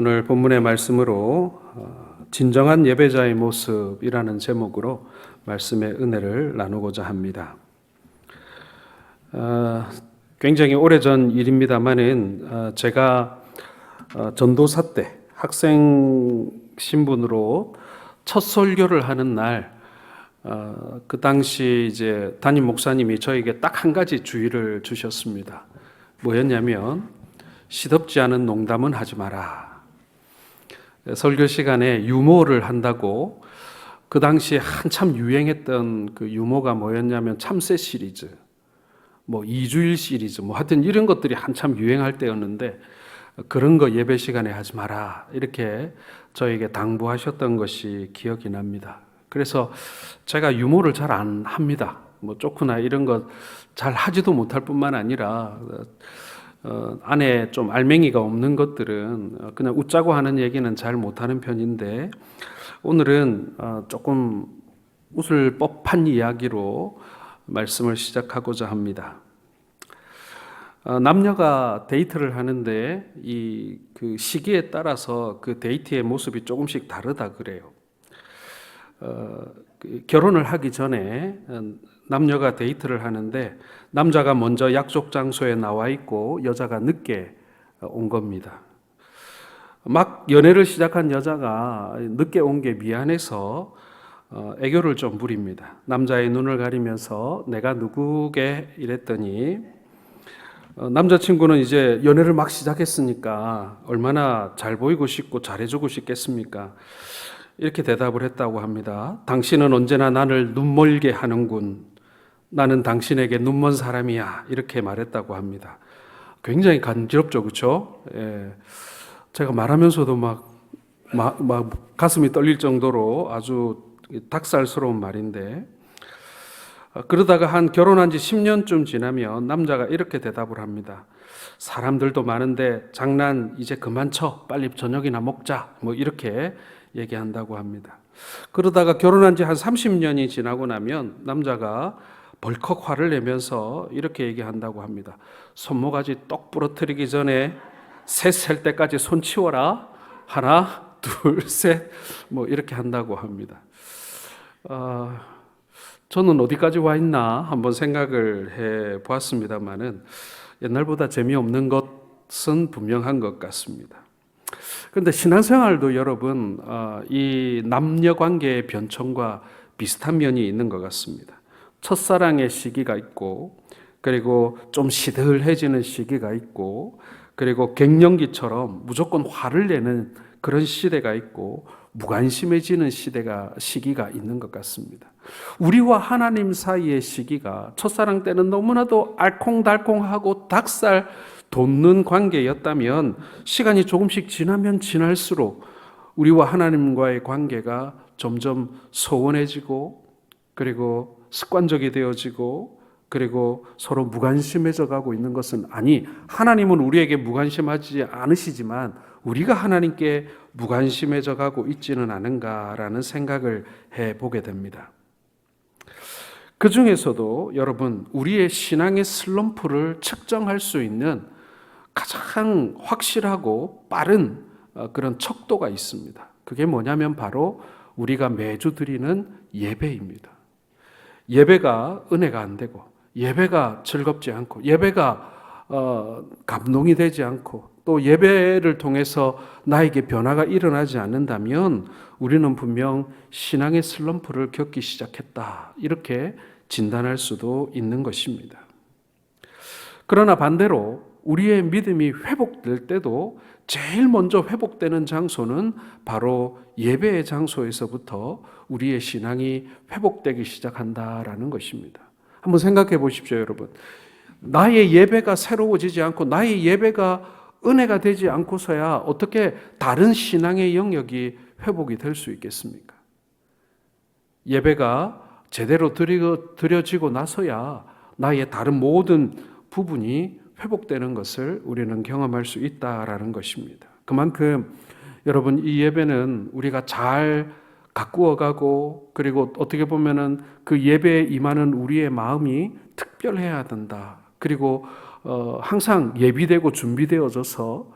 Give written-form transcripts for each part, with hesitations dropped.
오늘 본문의 말씀으로 진정한 예배자의 모습이라는 제목으로 말씀의 은혜를 나누고자 합니다. 굉장히 오래전 일입니다만은 제가 전도사 때 학생 신분으로 첫 설교를 하는 날, 그 당시 이제 담임 목사님이 저에게 딱 한 가지 주의를 주셨습니다. 뭐였냐면 시덥지 않은 농담은 하지 마라. 설교 시간에 유머를 한다고, 그 당시에 한참 유행했던 그 유머가 뭐였냐면 참새 시리즈, 뭐 이주일 시리즈, 뭐 하여튼 이런 것들이 한참 유행할 때였는데 그런 거 예배 시간에 하지 마라 이렇게 저에게 당부하셨던 것이 기억이 납니다. 그래서 제가 유머를 잘 안 합니다. 뭐 조크나 이런 거 잘 하지도 못할 뿐만 아니라 안에 좀 알맹이가 없는 것들은 그냥 웃자고 하는 얘기는 잘 못하는 편인데, 오늘은 조금 웃을 법한 이야기로 말씀을 시작하고자 합니다. 남녀가 데이트를 하는데 그 시기에 따라서 그 데이트의 모습이 조금씩 다르다 그래요. 결혼을 하기 전에 남녀가 데이트를 하는데 남자가 먼저 약속 장소에 나와 있고 여자가 늦게 온 겁니다. 막 연애를 시작한 여자가 늦게 온 게 미안해서 애교를 좀 부립니다. 남자의 눈을 가리면서 내가 누구게 이랬더니 남자친구는 이제 연애를 막 시작했으니까 얼마나 잘 보이고 싶고 잘해주고 싶겠습니까? 이렇게 대답을 했다고 합니다. 당신은 언제나 나를 눈멀게 하는군. 나는 당신에게 눈먼 사람이야. 이렇게 말했다고 합니다. 굉장히 간지럽죠, 그렇죠? 예. 제가 말하면서도 막 가슴이 떨릴 정도로 아주 닭살스러운 말인데, 그러다가 결혼한 지 10년쯤 지나면 남자가 이렇게 대답을 합니다. 사람들도 많은데 장난 이제 그만 쳐. 빨리 저녁이나 먹자. 뭐 이렇게 얘기한다고 합니다. 그러다가 결혼한 지 한 30년이 지나고 나면 남자가 벌컥 화를 내면서 이렇게 얘기한다고 합니다. 손모가지 떡 부러뜨리기 전에 셋 셀 때까지 손 치워라. 하나, 둘, 셋. 뭐 이렇게 한다고 합니다. 저는 어디까지 와 있나 한번 생각을 해 보았습니다만은 옛날보다 재미없는 것은 분명한 것 같습니다. 그런데 신앙생활도 여러분, 이 남녀 관계의 변천과 비슷한 면이 있는 것 같습니다. 첫사랑의 시기가 있고, 그리고 좀 시들해지는 시기가 있고, 그리고 갱년기처럼 무조건 화를 내는 그런 시대가 있고, 무관심해지는 시기가 있는 것 같습니다. 우리와 하나님 사이의 시기가 첫사랑 때는 너무나도 알콩달콩하고 닭살 돋는 관계였다면, 시간이 조금씩 지나면 지날수록 우리와 하나님과의 관계가 점점 소원해지고, 그리고 습관적이 되어지고, 그리고 서로 무관심해져 가고 있는 것은, 아니, 하나님은 우리에게 무관심하지 않으시지만 우리가 하나님께 무관심해져 가고 있지는 않은가라는 생각을 해보게 됩니다. 그 중에서도 여러분, 우리의 신앙의 슬럼프를 측정할 수 있는 가장 확실하고 빠른 그런 척도가 있습니다. 그게 뭐냐면 바로 우리가 매주 드리는 예배입니다. 예배가 은혜가 안 되고, 예배가 즐겁지 않고, 예배가 감동이 되지 않고, 또 예배를 통해서 나에게 변화가 일어나지 않는다면 우리는 분명 신앙의 슬럼프를 겪기 시작했다, 이렇게 진단할 수도 있는 것입니다. 그러나 반대로 우리의 믿음이 회복될 때도 제일 먼저 회복되는 장소는 바로 예배의 장소에서부터 우리의 신앙이 회복되기 시작한다라는 것입니다. 한번 생각해 보십시오, 여러분. 나의 예배가 새로워지지 않고, 나의 예배가 은혜가 되지 않고서야 어떻게 다른 신앙의 영역이 회복이 될 수 있겠습니까? 예배가 제대로 드려지고 나서야 나의 다른 모든 부분이 회복되는 것을 우리는 경험할 수 있다라는 것입니다. 그만큼 여러분, 이 예배는 우리가 잘 가꾸어가고, 그리고 어떻게 보면은 그 예배에 임하는 우리의 마음이 특별해야 된다. 그리고 항상 예비되고 준비되어져서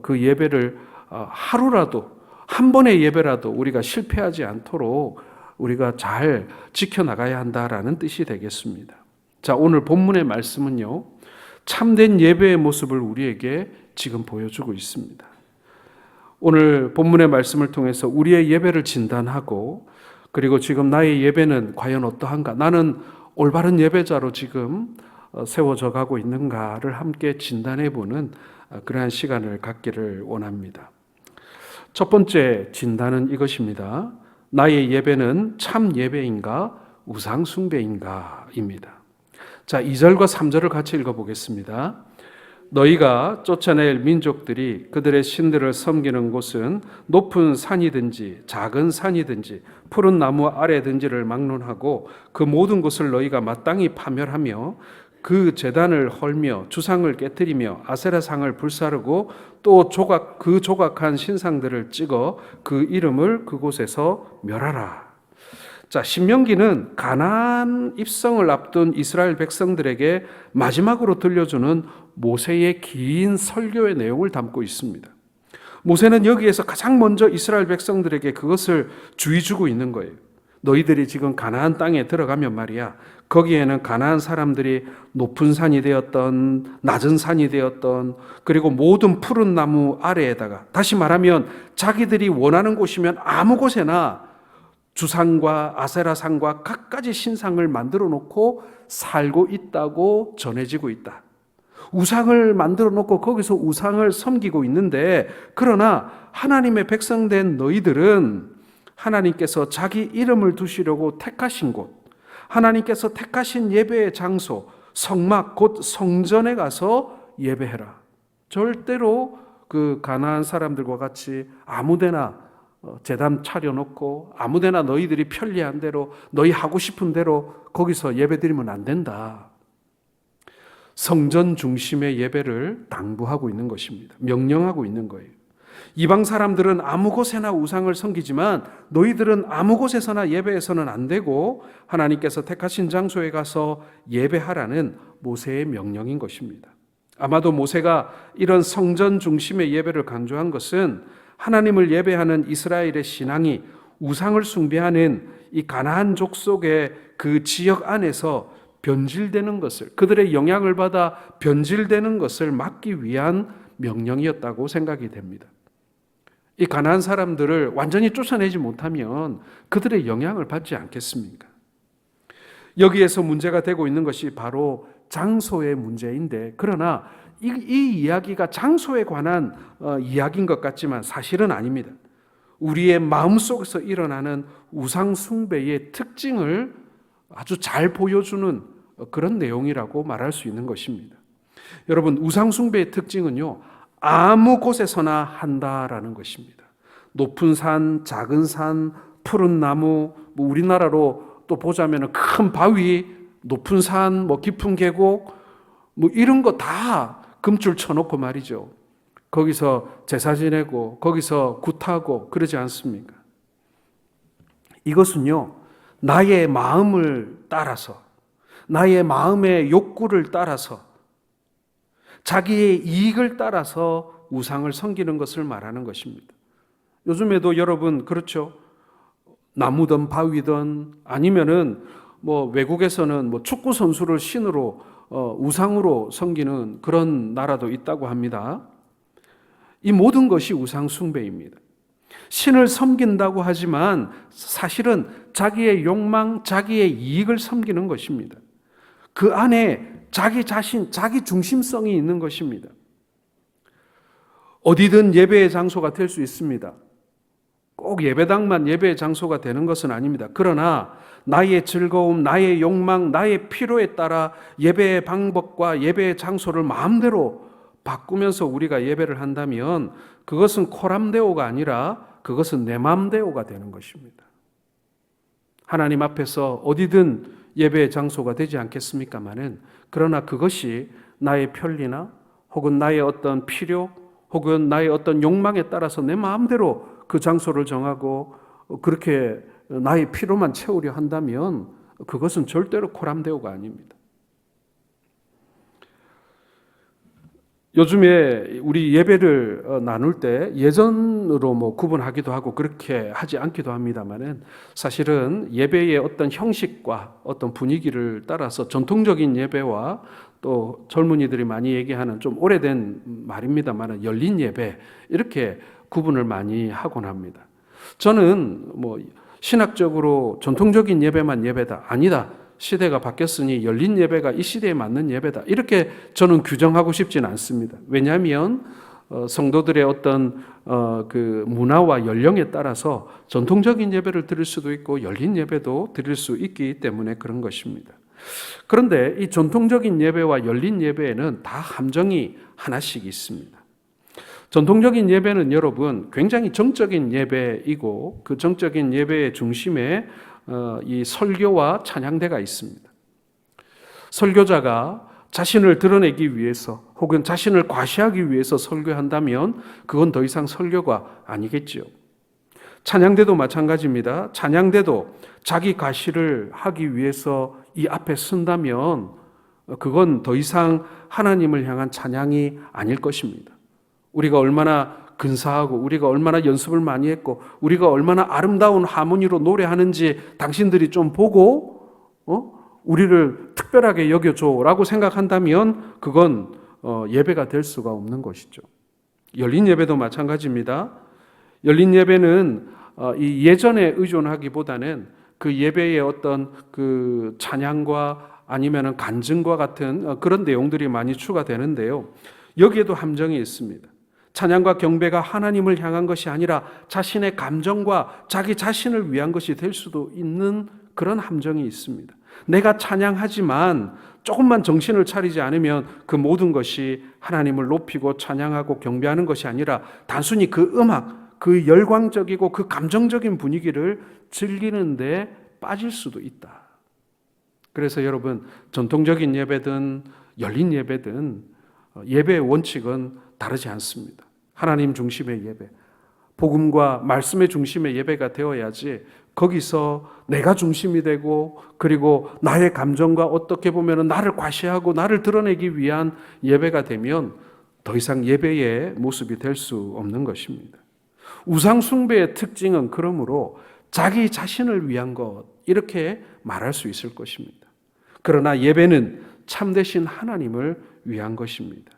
그 예배를 하루라도 한 번의 예배라도 우리가 실패하지 않도록 우리가 잘 지켜나가야 한다라는 뜻이 되겠습니다. 자, 오늘 본문의 말씀은요, 참된 예배의 모습을 우리에게 지금 보여주고 있습니다. 오늘 본문의 말씀을 통해서 우리의 예배를 진단하고, 그리고 지금 나의 예배는 과연 어떠한가, 나는 올바른 예배자로 지금 세워져 가고 있는가를 함께 진단해 보는 그러한 시간을 갖기를 원합니다. 첫 번째 진단은 이것입니다. 나의 예배는 참 예배인가 우상 숭배인가 입니다. 자, 2절과 3절을 같이 읽어보겠습니다. 너희가 쫓아낼 민족들이 그들의 신들을 섬기는 곳은 높은 산이든지 작은 산이든지 푸른 나무 아래든지를 막론하고 그 모든 곳을 너희가 마땅히 파멸하며 그 제단을 헐며 주상을 깨뜨리며 아세라상을 불사르고 또 그 조각한 신상들을 찍어 그 이름을 그곳에서 멸하라. 자, 신명기는 가나안 입성을 앞둔 이스라엘 백성들에게 마지막으로 들려주는 모세의 긴 설교의 내용을 담고 있습니다. 모세는 여기에서 가장 먼저 이스라엘 백성들에게 그것을 주의 주고 있는 거예요. 너희들이 지금 가나안 땅에 들어가면 말이야, 거기에는 가나안 사람들이 높은 산이 되었던 낮은 산이 되었던, 그리고 모든 푸른 나무 아래에다가, 다시 말하면 자기들이 원하는 곳이면 아무 곳에나 주상과 아세라상과 갖가지 신상을 만들어 놓고 살고 있다고 전해지고 있다. 우상을 만들어 놓고 거기서 우상을 섬기고 있는데, 그러나 하나님의 백성된 너희들은 하나님께서 자기 이름을 두시려고 택하신 곳, 하나님께서 택하신 예배의 장소, 성막 곧 성전에 가서 예배해라. 절대로 그 가나안 사람들과 같이 아무데나 제단 차려놓고 아무데나 너희들이 편리한 대로 너희 하고 싶은 대로 거기서 예배드리면 안 된다. 성전 중심의 예배를 당부하고 있는 것입니다. 명령하고 있는 거예요. 이방 사람들은 아무 곳에나 우상을 섬기지만 너희들은 아무 곳에서나 예배해서는 안 되고 하나님께서 택하신 장소에 가서 예배하라는 모세의 명령인 것입니다. 아마도 모세가 이런 성전 중심의 예배를 강조한 것은 하나님을 예배하는 이스라엘의 신앙이 우상을 숭배하는 이 가나안 족속의 그 지역 안에서 변질되는 것을, 그들의 영향을 받아 변질되는 것을 막기 위한 명령이었다고 생각이 됩니다. 이 가나안 사람들을 완전히 쫓아내지 못하면 그들의 영향을 받지 않겠습니까? 여기에서 문제가 되고 있는 것이 바로 장소의 문제인데, 그러나 이 이야기가 장소에 관한 이야기인 것 같지만 사실은 아닙니다. 우리의 마음속에서 일어나는 우상 숭배의 특징을 아주 잘 보여주는 그런 내용이라고 말할 수 있는 것입니다. 여러분, 우상 숭배의 특징은요, 아무 곳에서나 한다라는 것입니다. 높은 산, 작은 산, 푸른 나무, 우리나라로 또 보자면 큰 바위, 높은 산, 깊은 계곡, 이런 거 다 금줄 쳐놓고 말이죠. 거기서 제사 지내고 거기서 굿하고 그러지 않습니까? 이것은요, 나의 마음을 따라서, 나의 마음의 욕구를 따라서, 자기의 이익을 따라서 우상을 섬기는 것을 말하는 것입니다. 요즘에도 여러분 그렇죠? 나무든 바위든 아니면은 외국에서는 축구 선수를 신으로 우상으로 섬기는 그런 나라도 있다고 합니다. 이 모든 것이 우상 숭배입니다. 신을 섬긴다고 하지만 사실은 자기의 욕망, 자기의 이익을 섬기는 것입니다. 그 안에 자기 자신, 자기 중심성이 있는 것입니다. 어디든 예배의 장소가 될 수 있습니다. 꼭 예배당만 예배의 장소가 되는 것은 아닙니다. 그러나 나의 즐거움, 나의 욕망, 나의 필요에 따라 예배의 방법과 예배의 장소를 마음대로 바꾸면서 우리가 예배를 한다면 그것은 코람데오가 아니라 그것은 내 맘대오가 되는 것입니다. 하나님 앞에서 어디든 예배의 장소가 되지 않겠습니까마는, 그러나 그것이 나의 편리나 혹은 나의 어떤 필요 혹은 나의 어떤 욕망에 따라서 내 마음대로 그 장소를 정하고 그렇게 나의 필요만 채우려 한다면 그것은 절대로 코람데오가 아닙니다. 요즘에 우리 예배를 나눌 때 예전으로 뭐 구분하기도 하고 그렇게 하지 않기도 합니다만은 사실은 예배의 어떤 형식과 어떤 분위기를 따라서 전통적인 예배와 또 젊은이들이 많이 얘기하는 좀 오래된 말입니다만은 열린 예배 이렇게 구분을 많이 하곤 합니다. 저는 뭐 신학적으로 전통적인 예배만 예배다 아니다. 시대가 바뀌었으니 열린 예배가 이 시대에 맞는 예배다. 이렇게 저는 규정하고 싶지는 않습니다. 왜냐하면 성도들의 어떤 그 문화와 연령에 따라서 전통적인 예배를 드릴 수도 있고 열린 예배도 드릴 수 있기 때문에 그런 것입니다. 그런데 이 전통적인 예배와 열린 예배에는 다 함정이 하나씩 있습니다. 전통적인 예배는 여러분 굉장히 정적인 예배이고 그 정적인 예배의 중심에 이 설교와 찬양대가 있습니다. 설교자가 자신을 드러내기 위해서 혹은 자신을 과시하기 위해서 설교한다면 그건 더 이상 설교가 아니겠죠. 찬양대도 마찬가지입니다. 찬양대도 자기 과시를 하기 위해서 이 앞에 쓴다면 그건 더 이상 하나님을 향한 찬양이 아닐 것입니다. 우리가 얼마나 근사하고 우리가 얼마나 연습을 많이 했고 우리가 얼마나 아름다운 하모니로 노래하는지 당신들이 좀 보고 우리를 특별하게 여겨줘라고 생각한다면 그건 예배가 될 수가 없는 것이죠. 열린 예배도 마찬가지입니다. 열린 예배는 이 예전에 의존하기보다는 그 예배의 어떤 그 찬양과 아니면은 간증과 같은 그런 내용들이 많이 추가되는데요. 여기에도 함정이 있습니다. 찬양과 경배가 하나님을 향한 것이 아니라 자신의 감정과 자기 자신을 위한 것이 될 수도 있는 그런 함정이 있습니다. 내가 찬양하지만 조금만 정신을 차리지 않으면 그 모든 것이 하나님을 높이고 찬양하고 경배하는 것이 아니라 단순히 그 음악, 그 열광적이고 그 감정적인 분위기를 즐기는데 빠질 수도 있다. 그래서 여러분 전통적인 예배든 열린 예배든 예배의 원칙은 다르지 않습니다. 하나님 중심의 예배, 복음과 말씀의 중심의 예배가 되어야지 거기서 내가 중심이 되고 그리고 나의 감정과 어떻게 보면 나를 과시하고 나를 드러내기 위한 예배가 되면 더 이상 예배의 모습이 될 수 없는 것입니다. 우상 숭배의 특징은 그러므로 자기 자신을 위한 것 이렇게 말할 수 있을 것입니다. 그러나 예배는 참되신 하나님을 위한 것입니다.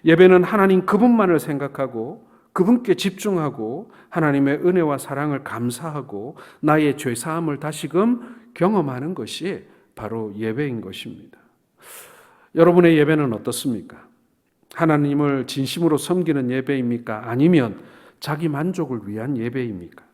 예배는 하나님 그분만을 생각하고 그분께 집중하고 하나님의 은혜와 사랑을 감사하고 나의 죄사함을 다시금 경험하는 것이 바로 예배인 것입니다. 여러분의 예배는 어떻습니까? 하나님을 진심으로 섬기는 예배입니까? 아니면 자기 만족을 위한 예배입니까?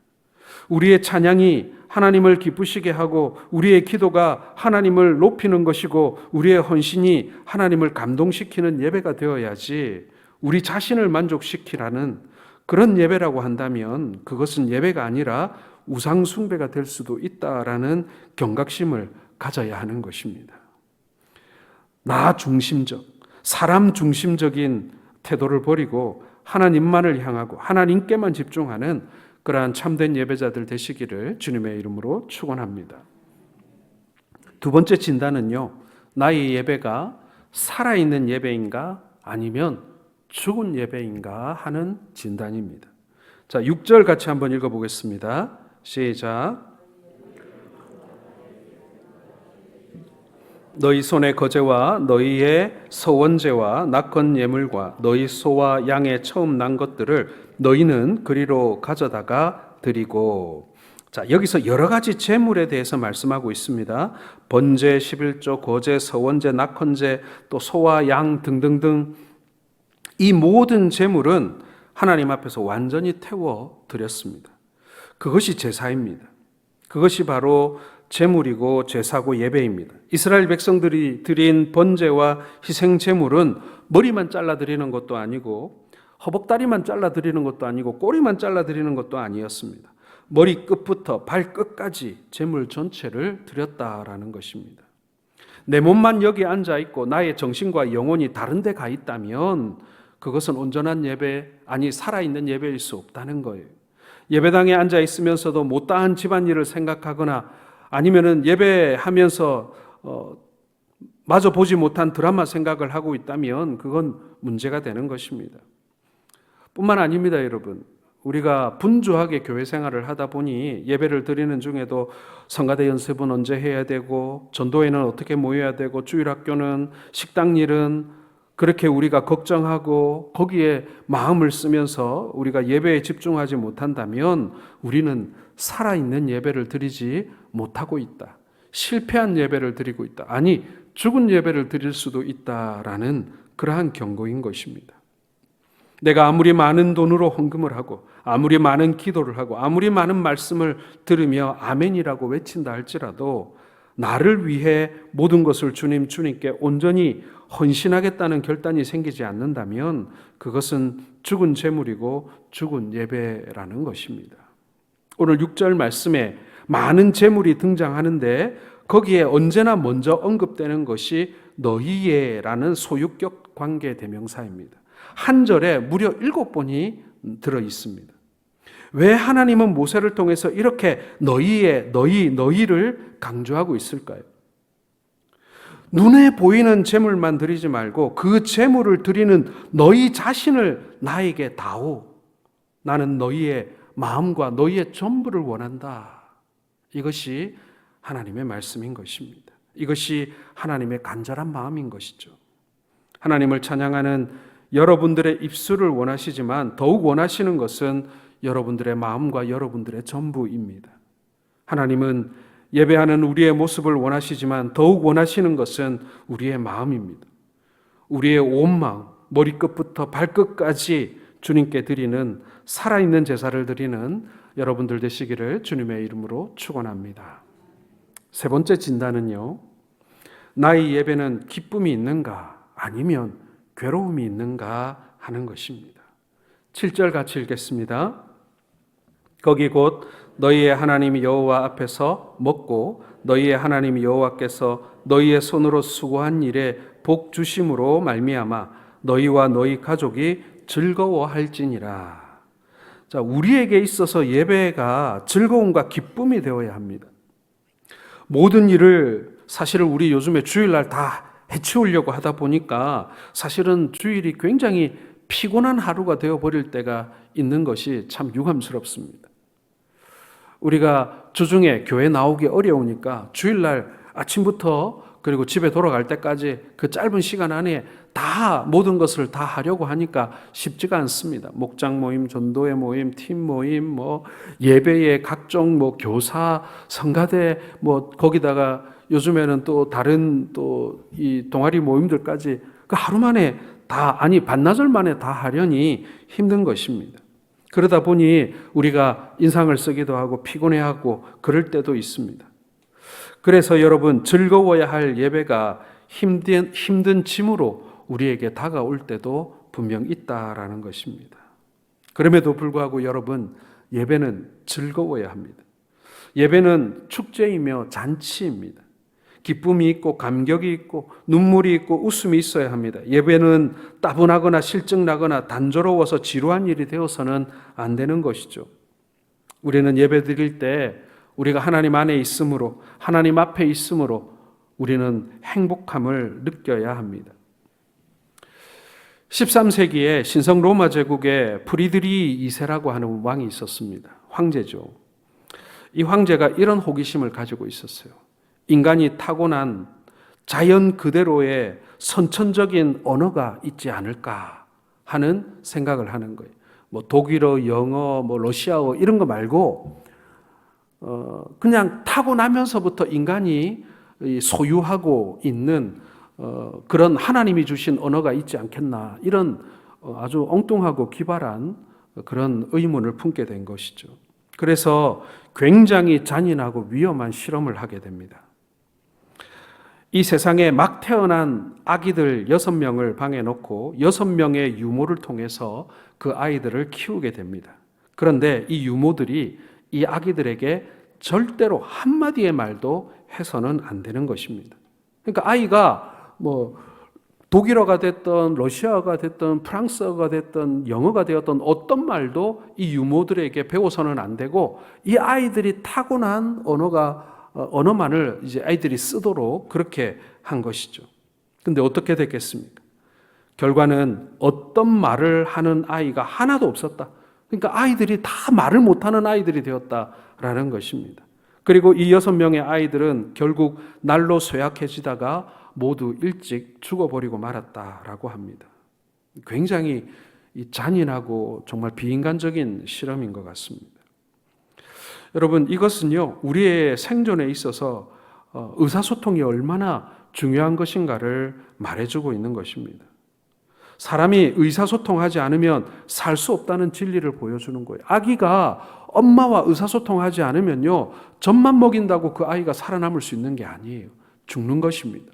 우리의 찬양이 하나님을 기쁘시게 하고 우리의 기도가 하나님을 높이는 것이고 우리의 헌신이 하나님을 감동시키는 예배가 되어야지 우리 자신을 만족시키라는 그런 예배라고 한다면 그것은 예배가 아니라 우상 숭배가 될 수도 있다라는 경각심을 가져야 하는 것입니다. 나 중심적, 사람 중심적인 태도를 버리고 하나님만을 향하고 하나님께만 집중하는 그러한 참된 예배자들 되시기를 주님의 이름으로 축원합니다. 두 번째 진단은요. 나의 예배가 살아있는 예배인가 아니면 죽은 예배인가 하는 진단입니다. 자, 6절 같이 한번 읽어보겠습니다. 시작. 너희 손의 거제와 너희의 서원제와 낙헌 예물과 너희 소와 양의 처음 난 것들을 너희는 그리로 가져다가 드리고. 자, 여기서 여러 가지 제물에 대해서 말씀하고 있습니다. 번제, 11조, 거제, 서원제, 낙헌제, 또 소와 양 등등등 이 모든 제물은 하나님 앞에서 완전히 태워 드렸습니다. 그것이 제사입니다. 그것이 바로 제물이고 제사고 예배입니다. 이스라엘 백성들이 드린 번제와 희생 제물은 머리만 잘라 드리는 것도 아니고 허벅다리만 잘라 드리는 것도 아니고 꼬리만 잘라 드리는 것도 아니었습니다. 머리 끝부터 발끝까지 제물 전체를 드렸다라는 것입니다. 내 몸만 여기 앉아 있고 나의 정신과 영혼이 다른 데 가 있다면 그것은 온전한 예배, 아니 살아있는 예배일 수 없다는 거예요. 예배당에 앉아 있으면서도 못다한 집안일을 생각하거나 아니면은 예배하면서 마저 보지 못한 드라마 생각을 하고 있다면 그건 문제가 되는 것입니다. 뿐만 아닙니다, 여러분. 우리가 분주하게 교회 생활을 하다 보니 예배를 드리는 중에도 성가대 연습은 언제 해야 되고, 전도회는 어떻게 모여야 되고, 주일학교는, 식당 일은 그렇게 우리가 걱정하고 거기에 마음을 쓰면서 우리가 예배에 집중하지 못한다면 우리는 살아있는 예배를 드리지 못하고 있다. 실패한 예배를 드리고 있다. 아니, 죽은 예배를 드릴 수도 있다라는 그러한 경고인 것입니다. 내가 아무리 많은 돈으로 헌금을 하고 아무리 많은 기도를 하고 아무리 많은 말씀을 들으며 아멘이라고 외친다 할지라도 나를 위해 모든 것을 주님께 온전히 헌신하겠다는 결단이 생기지 않는다면 그것은 죽은 재물이고 죽은 예배라는 것입니다. 오늘 6절 말씀에 많은 재물이 등장하는데 거기에 언제나 먼저 언급되는 것이 너희에라는 소유격 관계 대명사입니다. 한 절에 무려 7번이 들어 있습니다. 왜 하나님은 모세를 통해서 이렇게 너희를 강조하고 있을까요? 눈에 보이는 재물만 드리지 말고 그 재물을 드리는 너희 자신을 나에게 다오. 나는 너희의 마음과 너희의 전부를 원한다. 이것이 하나님의 말씀인 것입니다. 이것이 하나님의 간절한 마음인 것이죠. 하나님을 찬양하는 여러분들의 입술을 원하시지만 더욱 원하시는 것은 여러분들의 마음과 여러분들의 전부입니다. 하나님은 예배하는 우리의 모습을 원하시지만 더욱 원하시는 것은 우리의 마음입니다. 우리의 온 마음, 머리끝부터 발끝까지 주님께 드리는 살아있는 제사를 드리는 여러분들 되시기를 주님의 이름으로 축원합니다. 세 번째 진단은요, 나의 예배는 기쁨이 있는가 아니면 괴로움이 있는가 하는 것입니다. 7절 같이 읽겠습니다. 거기 곧 너희의 하나님 여호와 앞에서 먹고 너희의 하나님 여호와께서 너희의 손으로 수고한 일에 복 주심으로 말미암아 너희와 너희 가족이 즐거워할지니라. 자, 우리에게 있어서 예배가 즐거움과 기쁨이 되어야 합니다. 모든 일을 사실은 우리 요즘에 주일날 다 해치우려고 하다 보니까 사실은 주일이 굉장히 피곤한 하루가 되어버릴 때가 있는 것이 참 유감스럽습니다. 우리가 주중에 교회 나오기 어려우니까 주일날 아침부터 그리고 집에 돌아갈 때까지 그 짧은 시간 안에 다 모든 것을 다 하려고 하니까 쉽지가 않습니다. 목장 모임, 전도회 모임, 팀 모임, 예배의 각종 교사, 성가대 거기다가 요즘에는 또 다른 이 동아리 모임들까지 그 하루 만에 반나절 만에 다 하려니 힘든 것입니다. 그러다 보니 우리가 인상을 쓰기도 하고 피곤해하고 그럴 때도 있습니다. 그래서 여러분, 즐거워야 할 예배가 힘든 짐으로 우리에게 다가올 때도 분명 있다라는 것입니다. 그럼에도 불구하고 여러분, 예배는 즐거워야 합니다. 예배는 축제이며 잔치입니다. 기쁨이 있고 감격이 있고 눈물이 있고 웃음이 있어야 합니다. 예배는 따분하거나 실증나거나 단조로워서 지루한 일이 되어서는 안 되는 것이죠. 우리는 예배 드릴 때 우리가 하나님 안에 있으므로, 하나님 앞에 있으므로 우리는 행복함을 느껴야 합니다. 13세기에 신성 로마 제국에 프리드리 2세라고 하는 왕이 있었습니다. 황제죠. 이 황제가 이런 호기심을 가지고 있었어요. 인간이 타고난 자연 그대로의 선천적인 언어가 있지 않을까 하는 생각을 하는 거예요. 독일어, 영어, 러시아어 이런 거 말고 그냥 타고나면서부터 인간이 소유하고 있는 그런 하나님이 주신 언어가 있지 않겠나, 이런 아주 엉뚱하고 기발한 그런 의문을 품게 된 것이죠. 그래서 굉장히 잔인하고 위험한 실험을 하게 됩니다. 이 세상에 막 태어난 아기들 6명을 방에 놓고 6명의 유모를 통해서 그 아이들을 키우게 됩니다. 그런데 이 유모들이 이 아기들에게 절대로 한마디의 말도 해서는 안 되는 것입니다. 그러니까 아이가 독일어가 됐든 러시아어가 됐든 프랑스어가 됐든 영어가 되었든 어떤 말도 이 유모들에게 배워서는 안 되고, 이 아이들이 타고난 언어가 언어만을 이제 아이들이 쓰도록 그렇게 한 것이죠. 근데 어떻게 됐겠습니까? 결과는 어떤 말을 하는 아이가 하나도 없었다. 그러니까 아이들이 다 말을 못하는 아이들이 되었다라는 것입니다. 그리고 이 6명의 아이들은 결국 날로 쇠약해지다가 모두 일찍 죽어버리고 말았다라고 합니다. 굉장히 잔인하고 정말 비인간적인 실험인 것 같습니다. 여러분, 이것은요, 우리의 생존에 있어서 의사소통이 얼마나 중요한 것인가를 말해주고 있는 것입니다. 사람이 의사소통하지 않으면 살 수 없다는 진리를 보여주는 거예요. 아기가 엄마와 의사소통하지 않으면요, 젖만 먹인다고 그 아이가 살아남을 수 있는 게 아니에요. 죽는 것입니다.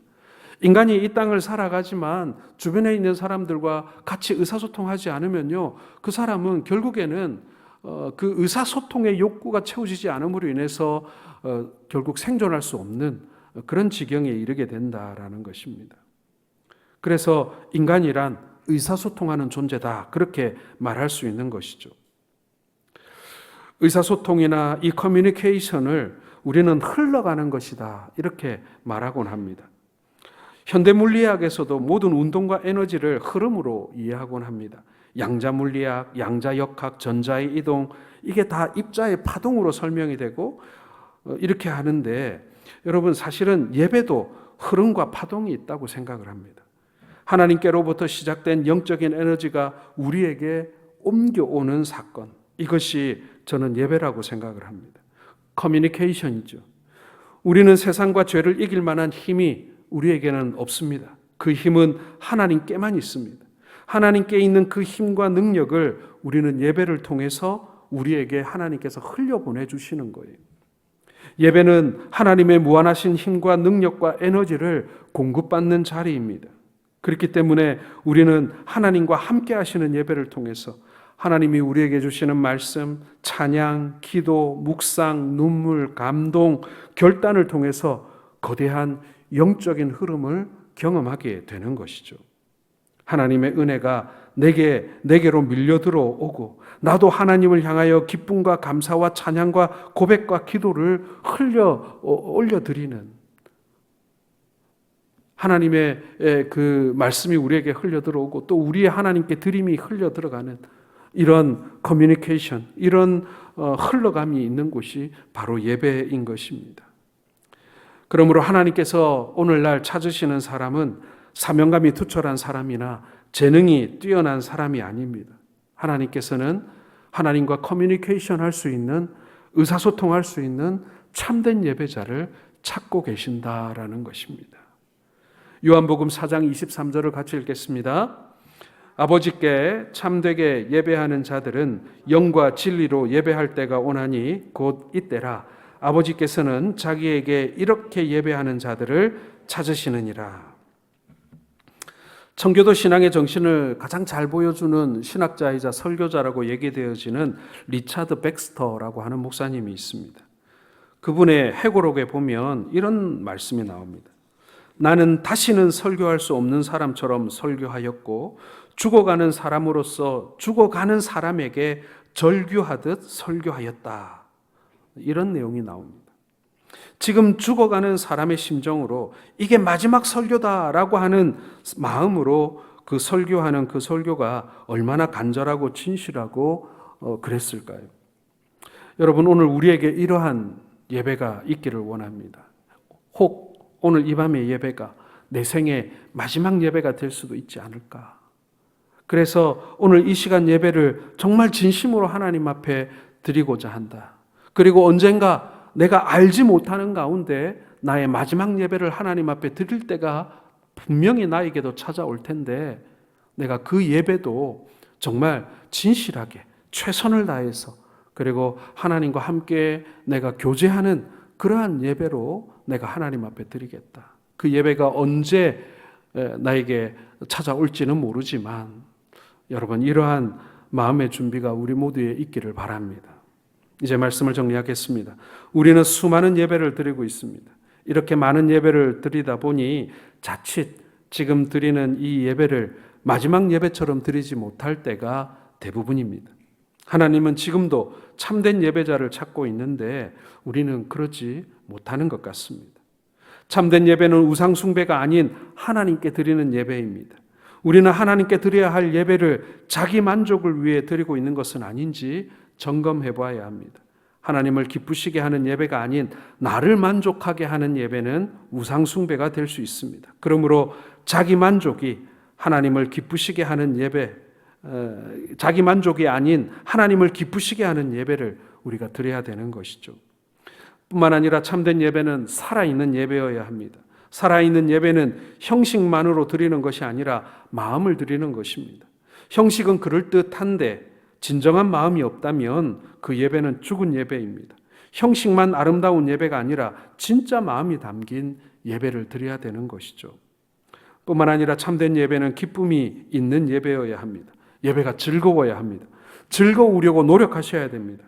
인간이 이 땅을 살아가지만 주변에 있는 사람들과 같이 의사소통하지 않으면요, 그 사람은 결국에는 그 의사소통의 욕구가 채워지지 않음으로 인해서 결국 생존할 수 없는 그런 지경에 이르게 된다라는 것입니다. 그래서 인간이란 의사소통하는 존재다, 그렇게 말할 수 있는 것이죠. 의사소통이나 이 커뮤니케이션을 우리는 흘러가는 것이다, 이렇게 말하곤 합니다. 현대물리학에서도 모든 운동과 에너지를 흐름으로 이해하곤 합니다. 양자물리학, 양자역학, 전자의 이동, 이게 다 입자의 파동으로 설명이 되고 이렇게 하는데, 여러분, 사실은 예배도 흐름과 파동이 있다고 생각을 합니다. 하나님께로부터 시작된 영적인 에너지가 우리에게 옮겨오는 사건, 이것이 저는 예배라고 생각을 합니다. 커뮤니케이션이죠. 우리는 세상과 죄를 이길 만한 힘이 우리에게는 없습니다. 그 힘은 하나님께만 있습니다. 하나님께 있는 그 힘과 능력을 우리는 예배를 통해서 우리에게 하나님께서 흘려보내주시는 거예요. 예배는 하나님의 무한하신 힘과 능력과 에너지를 공급받는 자리입니다. 그렇기 때문에 우리는 하나님과 함께 하시는 예배를 통해서 하나님이 우리에게 주시는 말씀, 찬양, 기도, 묵상, 눈물, 감동, 결단을 통해서 거대한 영적인 흐름을 경험하게 되는 것이죠. 하나님의 은혜가 내게로 밀려 들어오고 나도 하나님을 향하여 기쁨과 감사와 찬양과 고백과 기도를 올려드리는, 하나님의 그 말씀이 우리에게 흘려 들어오고 또 우리의 하나님께 드림이 흘려 들어가는 이런 커뮤니케이션, 이런 흘러감이 있는 곳이 바로 예배인 것입니다. 그러므로 하나님께서 오늘날 찾으시는 사람은 사명감이 투철한 사람이나 재능이 뛰어난 사람이 아닙니다. 하나님께서는 하나님과 커뮤니케이션 할 수 있는, 의사소통할 수 있는 참된 예배자를 찾고 계신다라는 것입니다. 요한복음 4장 23절을 같이 읽겠습니다. 아버지께 참되게 예배하는 자들은 영과 진리로 예배할 때가 오나니 곧 이때라. 아버지께서는 자기에게 이렇게 예배하는 자들을 찾으시느니라. 청교도 신앙의 정신을 가장 잘 보여주는 신학자이자 설교자라고 얘기되어지는 리차드 백스터라고 하는 목사님이 있습니다. 그분의 회고록에 보면 이런 말씀이 나옵니다. 나는 다시는 설교할 수 없는 사람처럼 설교하였고 죽어가는 사람으로서 죽어가는 사람에게 절규하듯 설교하였다. 이런 내용이 나옵니다. 지금 죽어가는 사람의 심정으로 이게 마지막 설교다라고 하는 마음으로 그 설교하는 그 설교가 얼마나 간절하고 진실하고 그랬을까요? 여러분, 오늘 우리에게 이러한 예배가 있기를 원합니다. 혹 오늘 이 밤의 예배가 내 생의 마지막 예배가 될 수도 있지 않을까. 그래서 오늘 이 시간 예배를 정말 진심으로 하나님 앞에 드리고자 한다. 그리고 언젠가 내가 알지 못하는 가운데 나의 마지막 예배를 하나님 앞에 드릴 때가 분명히 나에게도 찾아올 텐데, 내가 그 예배도 정말 진실하게 최선을 다해서, 그리고 하나님과 함께 내가 교제하는 그러한 예배로 내가 하나님 앞에 드리겠다. 그 예배가 언제 나에게 찾아올지는 모르지만 여러분, 이러한 마음의 준비가 우리 모두에 있기를 바랍니다. 이제 말씀을 정리하겠습니다. 우리는 수많은 예배를 드리고 있습니다. 이렇게 많은 예배를 드리다 보니 자칫 지금 드리는 이 예배를 마지막 예배처럼 드리지 못할 때가 대부분입니다. 하나님은 지금도 참된 예배자를 찾고 있는데 우리는 그러지 못하는 것 같습니다. 참된 예배는 우상 숭배가 아닌 하나님께 드리는 예배입니다. 우리는 하나님께 드려야 할 예배를 자기 만족을 위해 드리고 있는 것은 아닌지 점검해 봐야 합니다. 하나님을 기쁘시게 하는 예배가 아닌 나를 만족하게 하는 예배는 우상 숭배가 될 수 있습니다. 그러므로 자기 만족이 하나님을 기쁘시게 하는 예배, 자기 만족이 아닌 하나님을 기쁘시게 하는 예배를 우리가 드려야 되는 것이죠. 뿐만 아니라 참된 예배는 살아있는 예배여야 합니다. 살아있는 예배는 형식만으로 드리는 것이 아니라 마음을 드리는 것입니다. 형식은 그럴듯한데 진정한 마음이 없다면 그 예배는 죽은 예배입니다. 형식만 아름다운 예배가 아니라 진짜 마음이 담긴 예배를 드려야 되는 것이죠. 뿐만 아니라 참된 예배는 기쁨이 있는 예배여야 합니다. 예배가 즐거워야 합니다. 즐거우려고 노력하셔야 됩니다.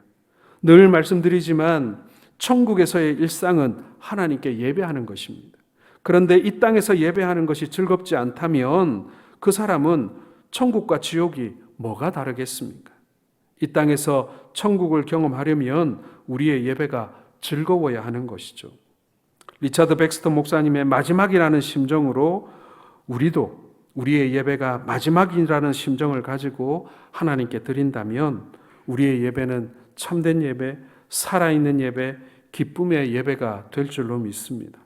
늘 말씀드리지만 천국에서의 일상은 하나님께 예배하는 것입니다. 그런데 이 땅에서 예배하는 것이 즐겁지 않다면 그 사람은 천국과 지옥이 뭐가 다르겠습니까? 이 땅에서 천국을 경험하려면 우리의 예배가 즐거워야 하는 것이죠. 리차드 백스터 목사님의 마지막이라는 심정으로 우리도 우리의 예배가 마지막이라는 심정을 가지고 하나님께 드린다면 우리의 예배는 참된 예배, 살아있는 예배, 기쁨의 예배가 될 줄로 믿습니다.